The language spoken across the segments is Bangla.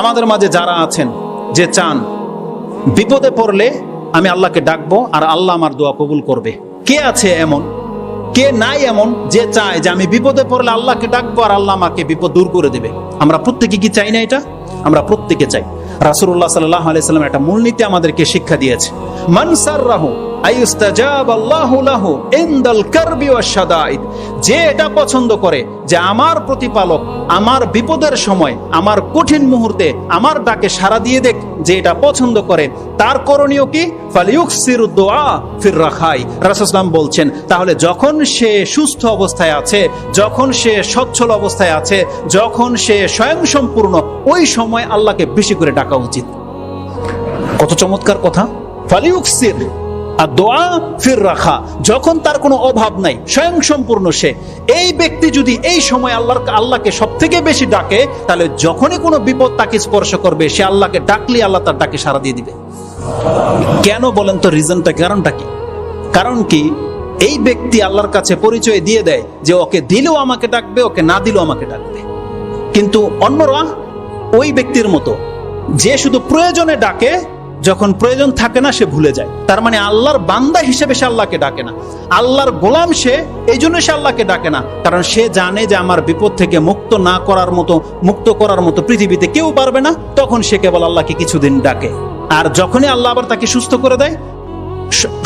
আমাদের মাঝে যারা আছেন যে চান বিপদে পড়লে আমি আল্লাহকে ডাকবো আর আল্লাহ আমার দোয়া কবুল করবে, কে আছে এমন? কে নাই এমন যে চায় যে আমি বিপদে পড়লে আল্লাহকে ডাকবো আর আল্লাহ আমাকে বিপদ দূর করে দেবে? আমরা প্রত্যেকে কি চাই না এটা? আমরা প্রত্যেকে চাই। রাসূলুল্লাহ সাল্লাল্লাহু আলাইহি সাল্লাম একটা মূলনীতি আমাদেরকে শিক্ষা দিয়েছে, মান সাররাহু আইস্তাজাব আল্লাহু লাহু ইনদাল কারবি ওয়াশ শাদাইদ। যে এটা পছন্দ করে যে আমার প্রতিপালক আমার বিপদের সময়, আমার কঠিন মুহূর্তে আমার ডাকে সাড়া দিয়ে দেখ, যে এটা পছন্দ করে, তার করণীয় কি? ফালিয়ুকসিরুদ দুআ ফির রাখাই। রাসূল সাল্লাল্লাহু বলছেন, তাহলে যখন সে সুস্থ অবস্থায় আছে, যখন সে সচ্ছল অবস্থায় আছে, যখন সে স্বয়ংসম্পূর্ণ, ওই সময় আল্লাহকে বেশি করে ডাকা উচিত। কত চমৎকার কথা! ফালিয়ুকসির আর দোয়া ফির রাখা, যখন তার কোনো অভাব নাই, স্বয়ংসম্পূর্ণ সে, এই ব্যক্তি যদি এই সময় আল্লাহকে সব থেকে বেশি ডাকে, তাহলে যখনই কোনো বিপদ তাকে স্পর্শ করবে, সে আল্লাহকে ডাকলে আল্লাহ তার ডাকে সাড়া দিয়ে দিবে। কেন বলেন তো? রিজনটা, কারণটা কি? কারণ কি, এই ব্যক্তি আল্লাহর কাছে পরিচয় দিয়ে দেয় যে ওকে দিলেও আমাকে ডাকবে, ওকে না দিলেও আমাকে ডাকবে। কিন্তু অন্যরা ওই ব্যক্তির মতো যে শুধু প্রয়োজনে ডাকে, যখন প্রয়োজন থাকে না সে ভুলে যায়। তার মানে আল্লাহর বান্দা হিসেবে সে আল্লাহকে ডাকে না, আল্লাহর গোলাম সে, এই জন্য সে আল্লাহকে ডাকে না। কারণ সে জানে যে আমার বিপদ থেকে মুক্ত করার মতো পৃথিবীতে কেউ পারবে না। তখন সে কেবল আল্লাহকে কিছুদিন ডাকে। আর যখনই আল্লাহ আবার তাকে সুস্থ করে দেয়,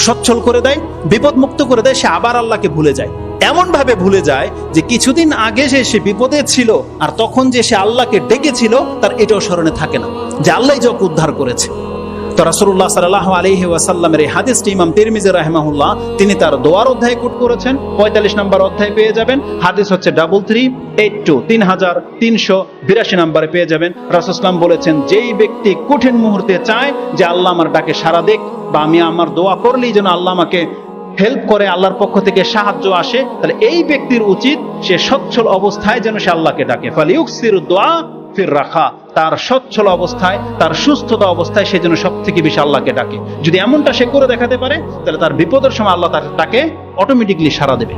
সচ্ছল করে দেয়, বিপদ মুক্ত করে দেয়, সে আবার আল্লাহকে ভুলে যায়। এমন ভাবে ভুলে যায় যে কিছুদিন আগে সে বিপদে ছিল, আর তখন যে সে আল্লাহকে ডেকেছিল তার এটাও স্মরণে থাকে না যে আল্লাহই যখন উদ্ধার করেছে। তো রাসূলুল্লাহ সাল্লাল্লাহু আলাইহি ওয়াসাল্লামের এই হাদিসটি ইমাম তিরমিজি রাহিমাহুল্লাহ তিনি তার দোয়ার অধ্যায়ে কোট করেছেন। 45 নম্বর অধ্যায়ে পেয়ে যাবেন। হাদিস হচ্ছে 3382, 3382 নম্বরে পেয়ে যাবেন। রাসূল সাল্লাল্লাহু বলেছেন, যেই ব্যক্তি কঠিন মুহূর্তে চায় যে আল্লাহ আমার ডাকে সাড়া দেখ, বা আমি আমার দোয়া করলেই যেন আল্লাহ আমাকে হেল্প করে, আল্লাহর পক্ষ থেকে সাহায্য আসে, তাহলে এই ব্যক্তির উচিত সে সচ্ছল অবস্থায় যেন সে আল্লাহকে ডাকে। ফালিয়ুকসিরুদ দুআ ফির রাখা, তার সচ্ছল অবস্থায়, তার সুস্থতা অবস্থায় সে যেন সব থেকে বেশি আল্লাহকে ডাকে। যদি এমনটা সে করে দেখাতে পারে, তাহলে তার বিপদের সময় আল্লাহ তাকে অটোমেটিকলি সাড়া দেবে।